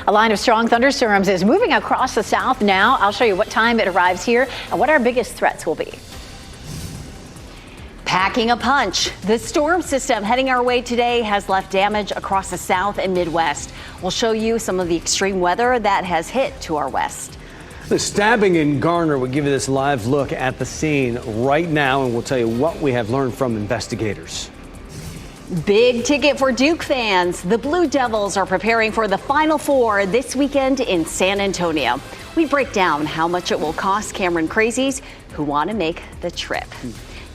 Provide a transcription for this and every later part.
A line of strong thunderstorms is moving across the south now. I'll show you what time it arrives here and what our biggest threats will be. Packing a punch. The storm system heading our way today has left damage across the south and Midwest. We'll show you some of the extreme weather that has hit to our west. The stabbing in Garner will give you this live look at the scene right now, and we'll tell you what we have learned from investigators. Big ticket for Duke fans. The Blue Devils are preparing for the Final Four this weekend in San Antonio. We break down how much it will cost Cameron Crazies who want to make the trip.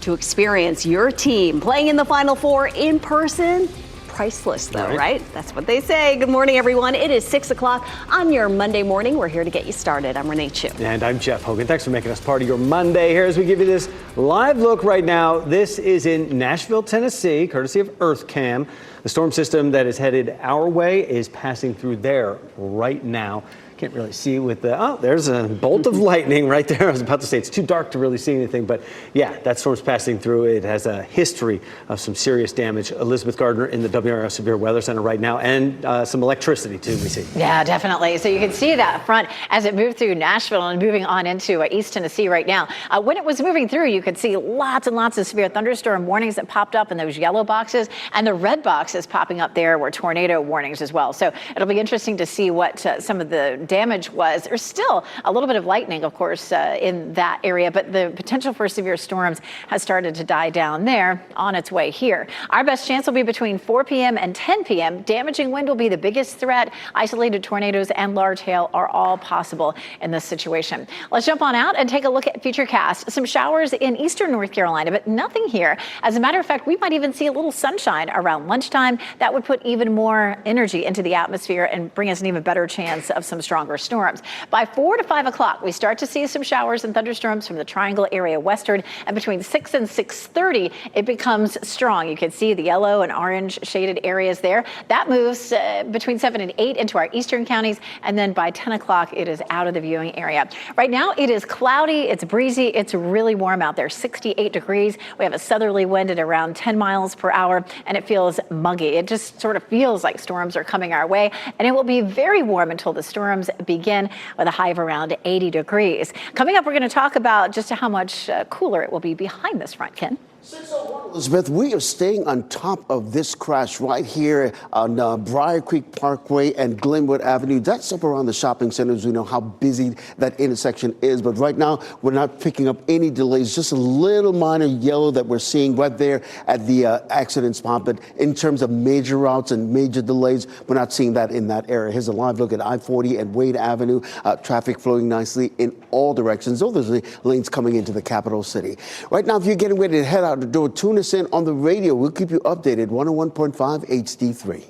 To experience your team playing in the Final Four in person, priceless though, right? That's what they say. Good morning, everyone. It is 6 o'clock on your Monday morning. We're here to get you started. I'm Renee Chu. And I'm Jeff Hogan. Thanks for making us part of your Monday here as we give you this live look right now. This is in Nashville, Tennessee, courtesy of EarthCam. The storm system that is headed our way is passing through there right now. Can't really see with the, oh, there's a bolt of lightning right there. I was about to say it's too dark to really see anything, but yeah, that storm's passing through. It has a history of some serious damage. Elizabeth Gardner in the WRAL Severe Weather Center right now, and some electricity too, we see. Yeah, definitely. So you can see that front as it moved through Nashville and moving on into East Tennessee right now. When it was moving through, you could see lots and lots of severe thunderstorm warnings that popped up in those yellow boxes, and the red boxes popping up there were tornado warnings as well. So it'll be interesting to see what some of the damage was. There's still a little bit of lightning, of course, in that area, but the potential for severe storms has started to die down there on its way here. Our best chance will be between 4 p.m. and 10 p.m. Damaging wind will be the biggest threat. Isolated tornadoes and large hail are all possible in this situation. Let's jump on out and take a look at Futurecast. Some showers in eastern North Carolina, but nothing here. As a matter of fact, we might even see a little sunshine around lunchtime. That would put even more energy into the atmosphere and bring us an even better chance of some stronger storms. By 4 to 5 o'clock, we start to see some showers and thunderstorms from the Triangle area westward, and between 6 and 6:30, it becomes strong. You can see the yellow and orange shaded areas there. That moves between 7 and 8 into our eastern counties, and then by 10 o'clock, it is out of the viewing area. Right now, it is cloudy, it's breezy, it's really warm out there, 68 degrees. We have a southerly wind at around 10 miles per hour, and it feels muggy. It just sort of feels like storms are coming our way, and it will be very warm until the storms begin with a high of around 80 degrees. Coming up, we're going to talk about just how much cooler it will be behind this front, Ken. 601, Elizabeth, we are staying on top of this crash right here on Briar Creek Parkway and Glenwood Avenue. That's up around the shopping centers. We know how busy that intersection is, but right now we're not picking up any delays, just a little minor yellow that we're seeing right there at the accident spot. But in terms of major routes and major delays, we're not seeing that in that area. Here's a live look at I-40 and Wade Avenue. Traffic flowing nicely in all directions. Those are the lanes coming into the capital city. Right now, if you're getting ready to head out the door, tune us in on the radio. We'll keep you updated. 101.5 HD3.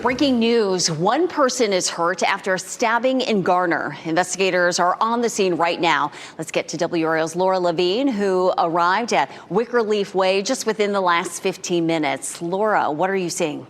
Breaking news. One person is hurt after a stabbing in Garner. Investigators are on the scene right now. Let's get to WRAL's Laura Levine, who arrived at Wickerleaf Way just within the last 15 minutes. Laura, what are you seeing?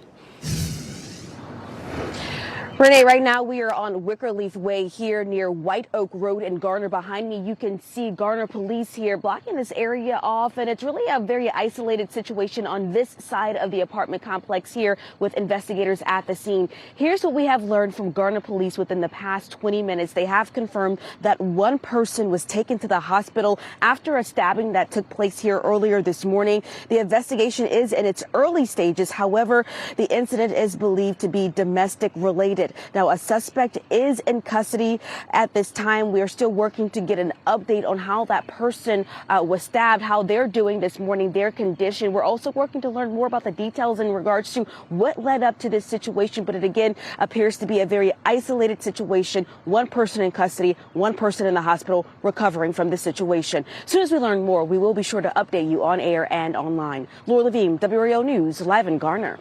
Renee, right now we are on Wickerleaf Way here near White Oak Road in Garner. Behind me, you can see Garner police here blocking this area off, and it's really a very isolated situation on this side of the apartment complex here with investigators at the scene. Here's what we have learned from Garner police within the past 20 minutes. They have confirmed that one person was taken to the hospital after a stabbing that took place here earlier this morning. The investigation is in its early stages. However, the incident is believed to be domestic related. Now, a suspect is in custody at this time. We are still working to get an update on how that person was stabbed, how they're doing this morning, their condition. We're also working to learn more about the details in regards to what led up to this situation. But it again appears to be a very isolated situation. One person in custody, one person in the hospital recovering from this situation. As soon as we learn more, we will be sure to update you on air and online. Laura Levine, WRAL News, live in Garner.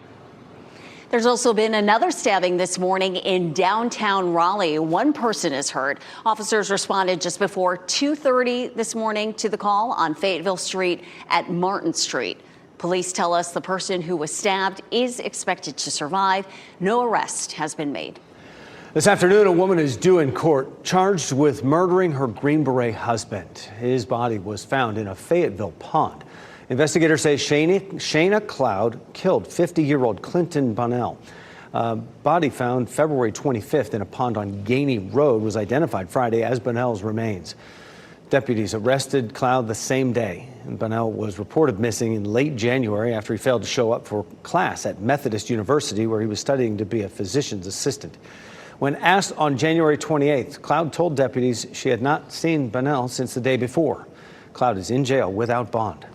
There's also been another stabbing this morning in downtown Raleigh. One person is hurt. Officers responded just before 2:30 this morning to the call on Fayetteville Street at Martin Street. Police tell us the person who was stabbed is expected to survive. No arrest has been made. This afternoon, a woman is due in court charged with murdering her Green Beret husband. His body was found in a Fayetteville pond. Investigators say Shayna Cloud killed 50-year-old Clinton Bunnell. Body found February 25th in a pond on Gainey Road was identified Friday as Bunnell's remains. Deputies arrested Cloud the same day, and Bunnell was reported missing in late January after he failed to show up for class at Methodist University, where he was studying to be a physician's assistant. When asked on January 28th, Cloud told deputies she had not seen Bunnell since the day before. Cloud is in jail without bond.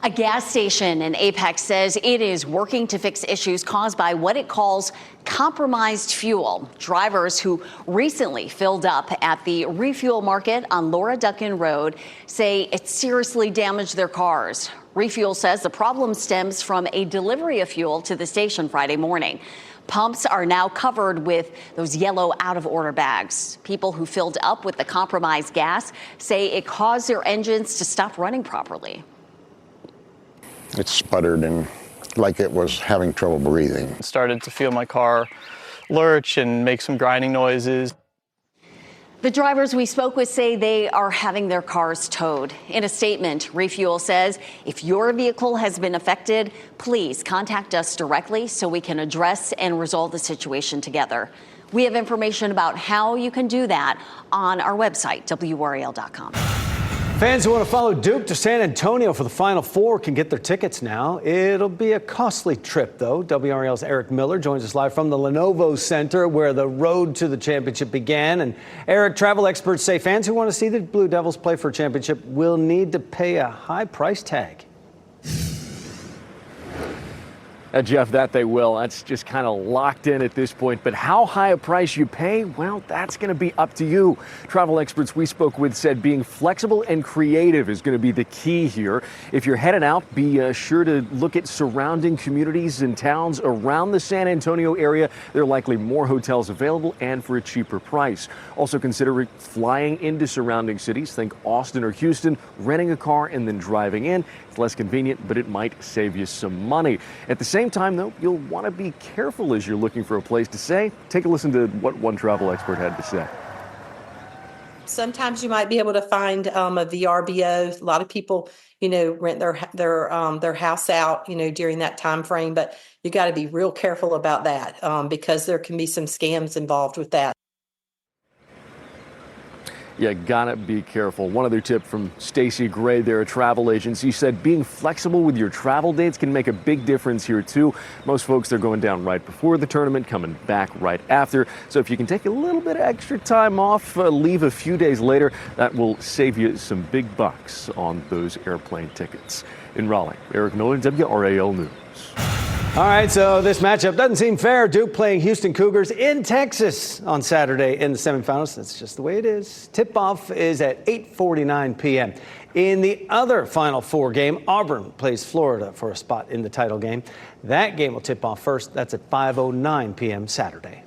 A gas station in Apex says it is working to fix issues caused by what it calls compromised fuel. Drivers who recently filled up at the refuel market on Laura Duncan Road say it seriously damaged their cars. Refuel says the problem stems from a delivery of fuel to the station Friday morning. Pumps are now covered with those yellow out-of-order bags. People who filled up with the compromised gas say it caused their engines to stop running properly. It sputtered and like it was having trouble breathing. Started to feel my car lurch and make some grinding noises. The drivers we spoke with say they are having their cars towed. In a statement, Refuel says if your vehicle has been affected, please contact us directly so we can address and resolve the situation together. We have information about how you can do that on our website, WRAL.com. Fans who want to follow Duke to San Antonio for the Final Four can get their tickets now. It'll be a costly trip, though. WRAL's Eric Miller joins us live from the Lenovo Center, where the road to the championship began. And Eric, travel experts say fans who want to see the Blue Devils play for a championship will need to pay a high price tag. Jeff, that they will. That's just kind of locked in at this point. But how high a price you pay, well, that's going to be up to you. Travel experts we spoke with said being flexible and creative is going to be the key here. If you're headed out, be sure to look at surrounding communities and towns around the San Antonio area. There are likely more hotels available and for a cheaper price. Also consider flying into surrounding cities. Think Austin or Houston, renting a car and then driving in. It's less convenient, but it might save you some money. At the same time, though, you'll want to be careful as you're looking for a place to stay. Take a listen to what one travel expert had to say. Sometimes you might be able to find a VRBO. A lot of people, rent their house out, during that time frame. But you got to be real careful about that because there can be some scams involved with that. You gotta be careful. One other tip from Stacy Gray, there at travel agency, said being flexible with your travel dates can make a big difference here too. Most folks, they're going down right before the tournament, coming back right after. So if you can take a little bit of extra time off, leave a few days later, that will save you some big bucks on those airplane tickets. In Raleigh, Eric Miller, WRAL News. All right, so this matchup doesn't seem fair. Duke playing Houston Cougars in Texas on Saturday in the semifinals. That's just the way it is. Tip-off is at 8:49 p.m. In the other Final Four game, Auburn plays Florida for a spot in the title game. That game will tip off first. That's at 5:09 p.m. Saturday.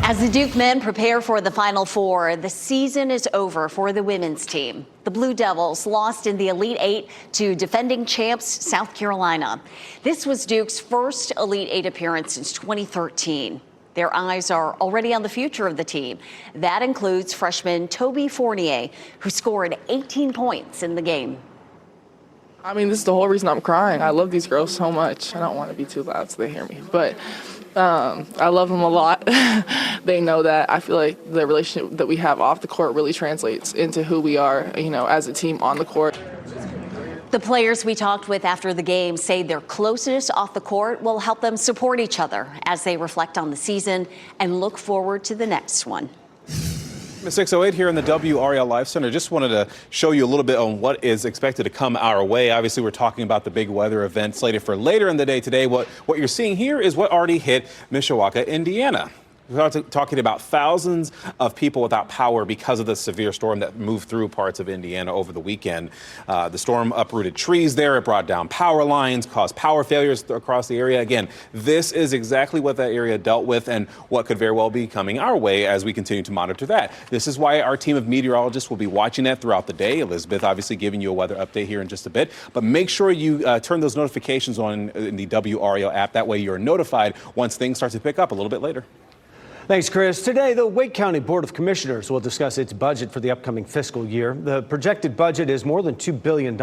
As the Duke men prepare for the Final Four, the season is over for the women's team. The Blue Devils lost in the Elite Eight to defending champs South Carolina. This was Duke's first Elite Eight appearance since 2013. Their eyes are already on the future of the team. That includes freshman Toby Fournier, who scored 18 points in the game. This is the whole reason I'm crying. I love these girls so much. I don't want to be too loud so they hear me, but I love them a lot. They know that. I feel like the relationship that we have off the court really translates into who we are, as a team on the court. The players we talked with after the game say their closeness off the court will help them support each other as they reflect on the season and look forward to the next one. 6:08 here in the WRAL Live Center. Just wanted to show you a little bit on what is expected to come our way. Obviously, we're talking about the big weather event slated for later in the day today. What you're seeing here is what already hit Mishawaka, Indiana. We're talking about thousands of people without power because of the severe storm that moved through parts of Indiana over the weekend. The storm uprooted trees there. It brought down power lines, caused power failures across the area. Again, this is exactly what that area dealt with and what could very well be coming our way as we continue to monitor that. This is why our team of meteorologists will be watching that throughout the day. Elizabeth obviously giving you a weather update here in just a bit. But make sure you turn those notifications on in the WRAL app. That way you're notified once things start to pick up a little bit later. Thanks, Chris. Today, the Wake County Board of Commissioners will discuss its budget for the upcoming fiscal year. The projected budget is more than $2 billion.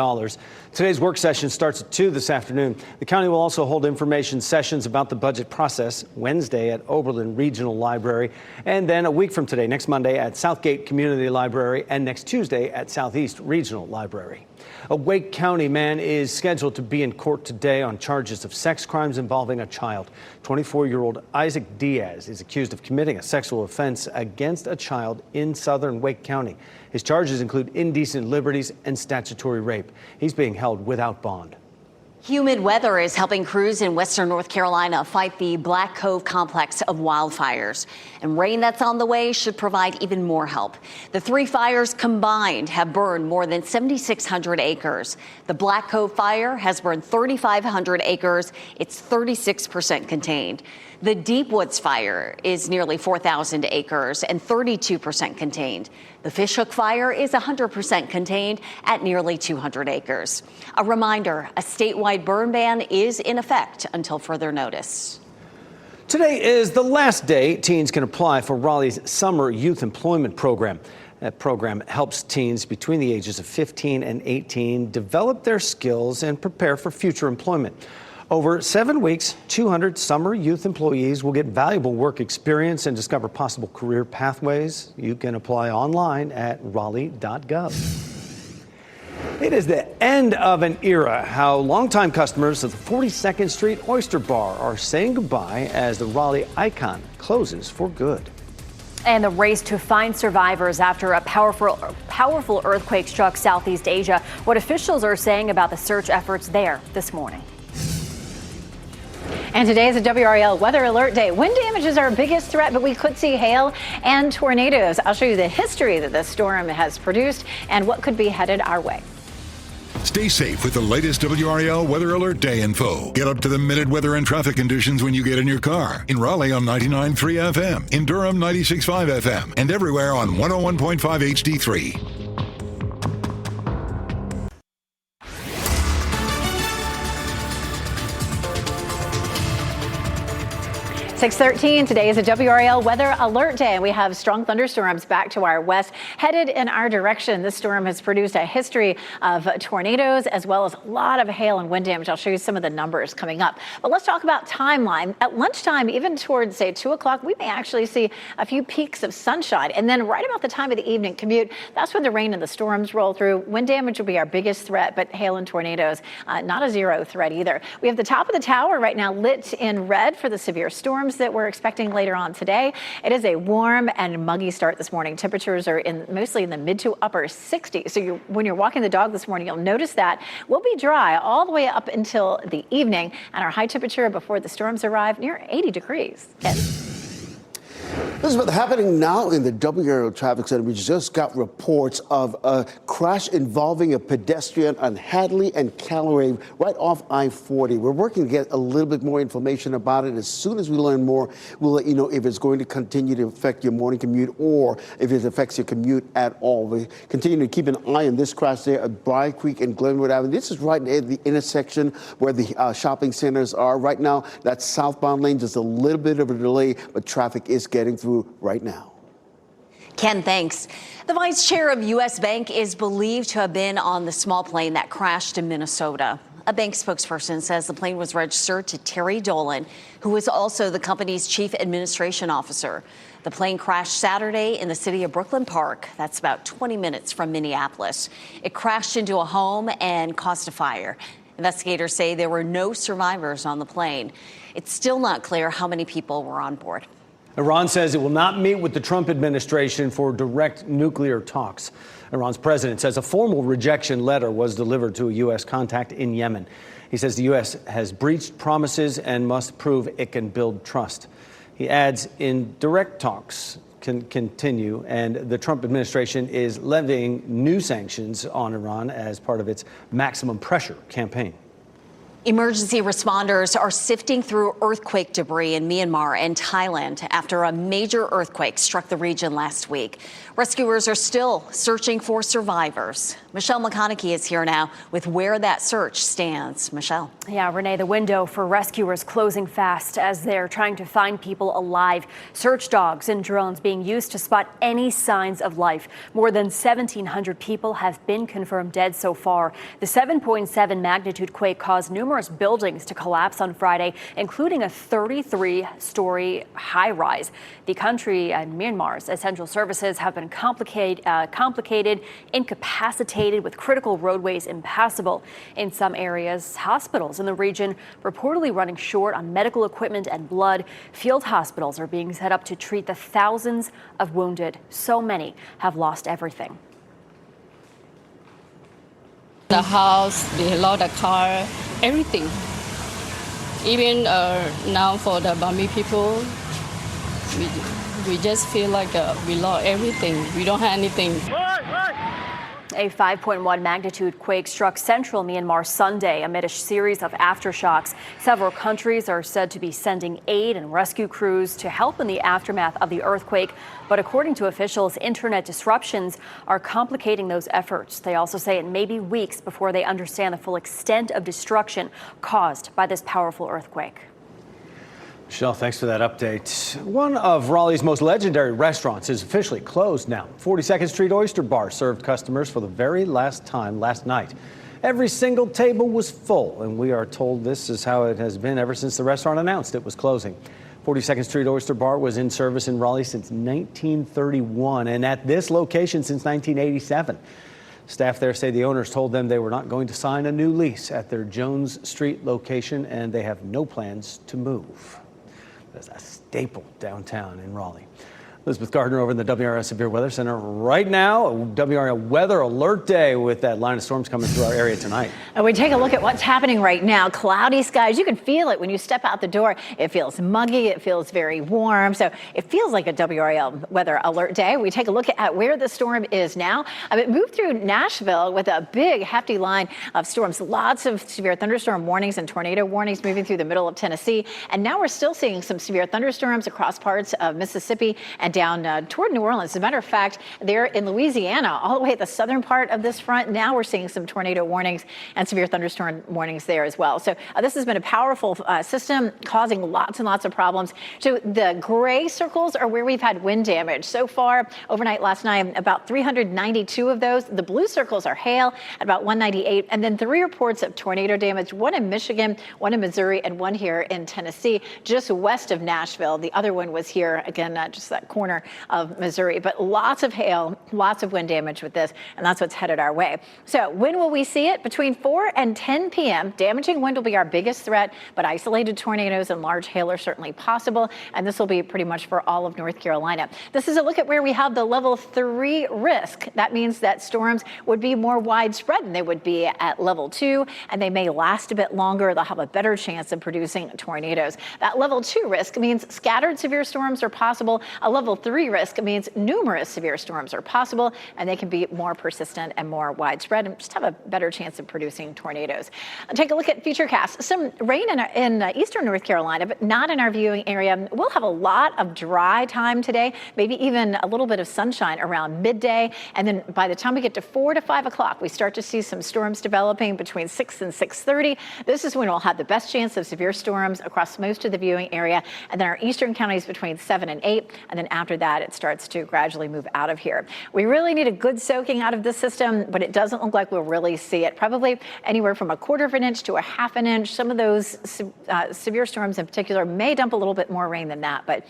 Today's work session starts at 2 this afternoon. The county will also hold information sessions about the budget process Wednesday at Oberlin Regional Library, and then a week from today, next Monday, at Southgate Community Library, and next Tuesday at Southeast Regional Library. A Wake County man is scheduled to be in court today on charges of sex crimes involving a child. 24-year-old Isaac Diaz is accused of committing a sexual offense against a child in southern Wake County. His charges include indecent liberties and statutory rape. He's being held without bond. Humid weather is helping crews in western North Carolina fight the Black Cove complex of wildfires. And rain that's on the way should provide even more help. The three fires combined have burned more than 7,600 acres. The Black Cove fire has burned 3,500 acres. It's 36% contained. The Deep Woods fire is nearly 4,000 acres and 32% contained. The Fishhook fire is 100% contained at nearly 200 acres. A reminder, a statewide burn ban is in effect until further notice. Today is the last day teens can apply for Raleigh's Summer Youth Employment Program. That program helps teens between the ages of 15 and 18 develop their skills and prepare for future employment. Over 7 weeks, 200 summer youth employees will get valuable work experience and discover possible career pathways. You can apply online at raleigh.gov. It is the end of an era. How longtime customers of the 42nd Street Oyster Bar are saying goodbye as the Raleigh icon closes for good. And the race to find survivors after a powerful earthquake struck Southeast Asia. What officials are saying about the search efforts there this morning. And today is a WRAL weather alert day. Wind damage is our biggest threat, but we could see hail and tornadoes. I'll show you the history that the storm has produced and what could be headed our way. Stay safe with the latest WRAL weather alert day info. Get up to the minute weather and traffic conditions when you get in your car. In Raleigh on 99.3 FM, in Durham 96.5 FM, and everywhere on 101.5 HD3. 6:13. Today is a WRAL weather alert day, and we have strong thunderstorms back to our west headed in our direction. This storm has produced a history of tornadoes as well as a lot of hail and wind damage. I'll show you some of the numbers coming up. But let's talk about timeline. At lunchtime, even towards, say, 2 o'clock, we may actually see a few peaks of sunshine. And then right about the time of the evening commute, that's when the rain and the storms roll through. Wind damage will be our biggest threat, but hail and tornadoes, not a zero threat either. We have the top of the tower right now lit in red for the severe storms that we're expecting later on today. It is a warm and muggy start this morning. Temperatures are mostly in the mid to upper 60s. So when you're walking the dog this morning, you'll notice that we'll be dry all the way up until the evening, and our high temperature before the storms arrive near 80 degrees. This is what's happening now in the WRAL Traffic Center. We just got reports of a crash involving a pedestrian on Hadley and Callaway right off I-40. We're working to get a little bit more information about it. As soon as we learn more, we'll let you know if it's going to continue to affect your morning commute or if it affects your commute at all. We continue to keep an eye on this crash there at Briar Creek and Glenwood Avenue. This is right at the intersection where the shopping centers are. Right now, that southbound lane, just a little bit of a delay, but traffic is getting through right now. Ken, thanks. The vice chair of U.S. Bank is believed to have been on the small plane that crashed in Minnesota. A bank spokesperson says the plane was registered to Terry Dolan, who is also the company's chief administration officer. The plane crashed Saturday in the city of Brooklyn Park. That's about 20 minutes from Minneapolis. It crashed into a home and caused a fire. Investigators say there were no survivors on the plane. It's still not clear how many people were on board. Iran says it will not meet with the Trump administration for direct nuclear talks. Iran's president says a formal rejection letter was delivered to a U.S. contact in Yemen. He says the U.S. has breached promises and must prove it can build trust. He adds indirect talks can continue, and the Trump administration is levying new sanctions on Iran as part of its maximum pressure campaign. Emergency responders are sifting through earthquake debris in Myanmar and Thailand after a major earthquake struck the region last week. Rescuers are still searching for survivors. Michelle McConaughey is here now with where that search stands. Michelle. Yeah, Renee, the window for rescuers closing fast as they're trying to find people alive. Search dogs and drones being used to spot any signs of life. More than 1,700 people have been confirmed dead so far. The 7.7 magnitude quake caused numerous buildings to collapse on Friday, including a 33-story high-rise. The country and Myanmar's essential services have been complicated, incapacitated, with critical roadways impassable. In some areas, hospitals in the region reportedly running short on medical equipment and blood. Field hospitals are being set up to treat the thousands of wounded. So many have lost everything. The house, the car, everything. Even now for the Burmese people, we just feel like we lost everything. We don't have anything. A 5.1 magnitude quake struck central Myanmar Sunday amid a series of aftershocks. Several countries are said to be sending aid and rescue crews to help in the aftermath of the earthquake. But according to officials, internet disruptions are complicating those efforts. They also say it may be weeks before they understand the full extent of destruction caused by this powerful earthquake. Michelle, thanks for that update. One of Raleigh's most legendary restaurants is officially closed now. 42nd Street Oyster Bar served customers for the very last time last night. Every single table was full, and we are told this is how it has been ever since the restaurant announced it was closing. 42nd Street Oyster Bar was in service in Raleigh since 1931 and at this location since 1987. Staff there say the owners told them they were not going to sign a new lease at their Jones Street location, and they have no plans to move. That's a staple downtown in Raleigh. Elizabeth Gardner over in the WRAL Severe Weather Center right now. WRAL Weather Alert Day with that line of storms coming through our area tonight. And we take a look at what's happening right now. Cloudy skies. You can feel it when you step out the door. It feels muggy. It feels very warm. So it feels like a WRAL Weather Alert Day. We take a look at where the storm is now. It moved through Nashville with a big, hefty line of storms. Lots of severe thunderstorm warnings and tornado warnings moving through the middle of Tennessee. And now we're still seeing some severe thunderstorms across parts of Mississippi and down toward New Orleans. As a matter of fact, there in Louisiana, all the way at the southern part of this front, now we're seeing some tornado warnings and severe thunderstorm warnings there as well. So this has been a powerful system causing lots and lots of problems. So the gray circles are where we've had wind damage. So far, overnight last night, about 392 of those. The blue circles are hail at about 198. And then 3 reports of tornado damage, 1 in Michigan, 1 in Missouri, and 1 here in Tennessee, just west of Nashville. The other one was here, again, just that corner of Missouri. But lots of hail, lots of wind damage with this, and that's what's headed our way. So when will we see it? Between 4 and 10 p.m., damaging wind will be our biggest threat, but isolated tornadoes and large hail are certainly possible, and this will be pretty much for all of North Carolina. This is a look at where we have the level 3 risk. That means that storms would be more widespread than they would be at level 2, and they may last a bit longer. They'll have a better chance of producing tornadoes. That level 2 risk means scattered severe storms are possible. A level 3 risk means numerous severe storms are possible, and they can be more persistent and more widespread and just have a better chance of producing tornadoes. Take a look at Futurecast. Some rain in eastern North Carolina, but not in our viewing area. We'll have a lot of dry time today, maybe even a little bit of sunshine around midday. And then by the time we get to 4 to 5 o'clock, we start to see some storms developing between 6 and 6:30. This is when we'll have the best chance of severe storms across most of the viewing area. And then our eastern counties between 7 and 8. And then after that, it starts to gradually move out of here. We really need a good soaking out of this system, but it doesn't look like we'll really see it. Probably anywhere from 1/4 of an inch to 1/2 an inch. Some of those severe storms in particular may dump a little bit more rain than that, but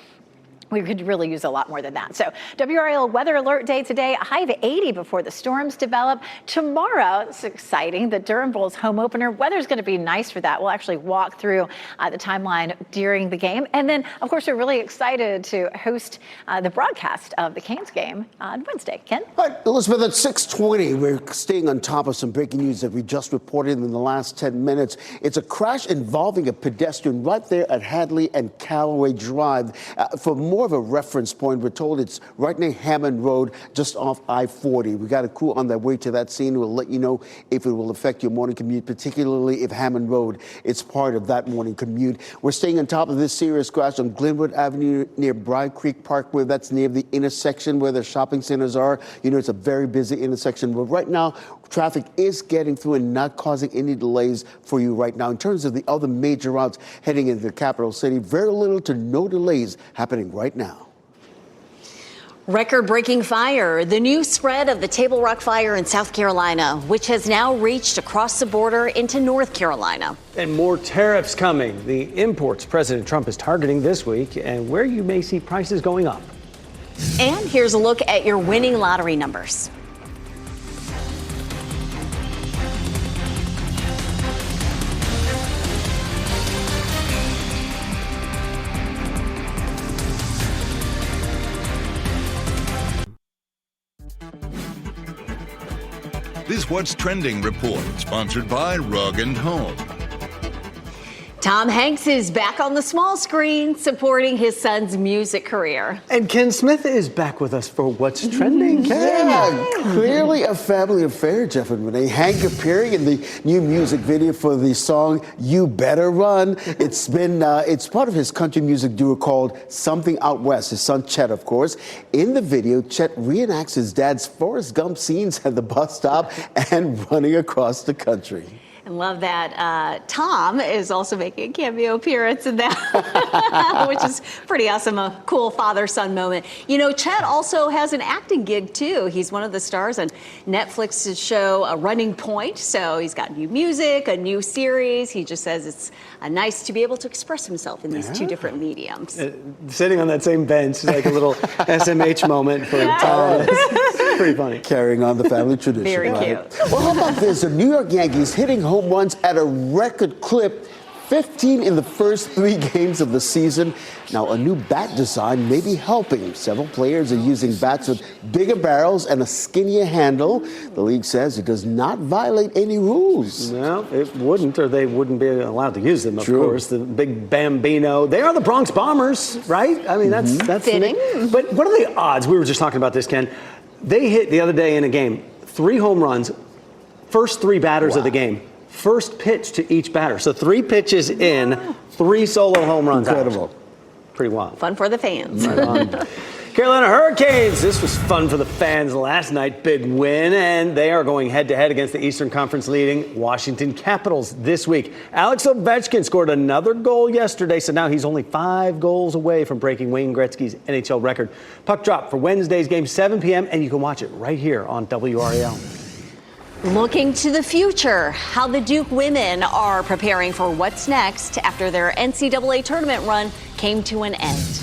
we could really use a lot more than that. So WRAL Weather Alert Day today, a high of 80 before the storms develop. Tomorrow, it's exciting, the Durham Bulls home opener. Weather's going to be nice for that. We'll actually walk through the timeline during the game. And then, of course, we're really excited to host the broadcast of the Canes game on Wednesday. Ken? All right, Elizabeth, at 6:20, we're staying on top of some breaking news that we just reported in the last 10 minutes. It's a crash involving a pedestrian right there at Hadley and Callaway Drive. For more more of a reference point. We're told it's right near Hammond Road, just off I-40. We got a crew on their way to that scene. We'll let you know if it will affect your morning commute, particularly if Hammond Road is part of that morning commute. We're staying on top of this serious crash on Glenwood Avenue near Briar Creek Parkway. That's near the intersection where the shopping centers are. You know, it's a very busy intersection. But right now, traffic is getting through and not causing any delays for you right now. In terms of the other major routes heading into the capital city, very little to no delays happening right now. Record-breaking fire, the new spread of the Table Rock fire in South Carolina, which has now reached across the border into North Carolina. And more tariffs coming. The imports President Trump is targeting this week, and where you may see prices going up. And here's a look at your winning lottery numbers. This What's Trending report, sponsored by Rug & Home. Tom Hanks is back on the small screen, supporting his son's music career. And Ken Smith is back with us for What's Trending. Ken. Yeah, clearly a family affair, Jeff and Renee. Hank appearing in the new music video for the song "You Better Run." It's part of his country music duo called Something Out West. His son Chet, of course. In the video, Chet reenacts his dad's Forrest Gump scenes at the bus stop and running across the country. I love that. Tom is also making a cameo appearance in that, which is pretty awesome. A cool father-son moment. You know, Chet also has an acting gig, too. He's one of the stars on Netflix's show A Running Point. So he's got new music, a new series. He just says it's nice to be able to express himself in these two different mediums. Sitting on that same bench, like a little SMH moment for Tom. It's pretty funny. Carrying on the family tradition. Very right? cute. Well, how about this? The New York Yankees hitting home runs at a record clip, 15 in the first 3 games of the season. Now, a new bat design may be helping. Several players are using bats with bigger barrels and a skinnier handle. The league says it does not violate any rules. No, it wouldn't, or they wouldn't be allowed to use them, of course. The big Bambino. They are the Bronx Bombers, right? I mean, that's fitting. But what are the odds? We were just talking about this, Ken. They hit the other day in a game 3 home runs, first 3 batters of the game. First pitch to each batter. So 3 pitches in, 3 solo home runs. Incredible. Out. Pretty wild. Fun for the fans. Right on. Carolina Hurricanes. This was fun for the fans last night. Big win, and they are going head-to-head against the Eastern Conference leading Washington Capitals this week. Alex Ovechkin scored another goal yesterday, so now he's only 5 goals away from breaking Wayne Gretzky's NHL record. Puck drop for Wednesday's game, 7 p.m., and you can watch it right here on WRAL. Looking to the future, how the Duke women are preparing for what's next after their NCAA tournament run came to an end.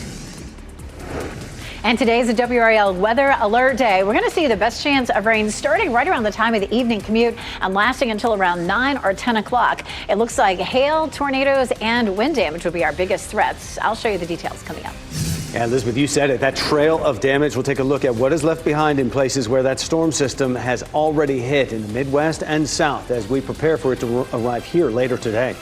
And today is a WRAL weather alert day. We're going to see the best chance of rain starting right around the time of the evening commute and lasting until around 9 or 10 o'clock. It looks like hail, tornadoes, and wind damage will be our biggest threats. I'll show you the details coming up. Yeah, Elizabeth, you said it. That trail of damage. We'll take a look at what is left behind in places where that storm system has already hit in the Midwest and South as we prepare for it to arrive here later today.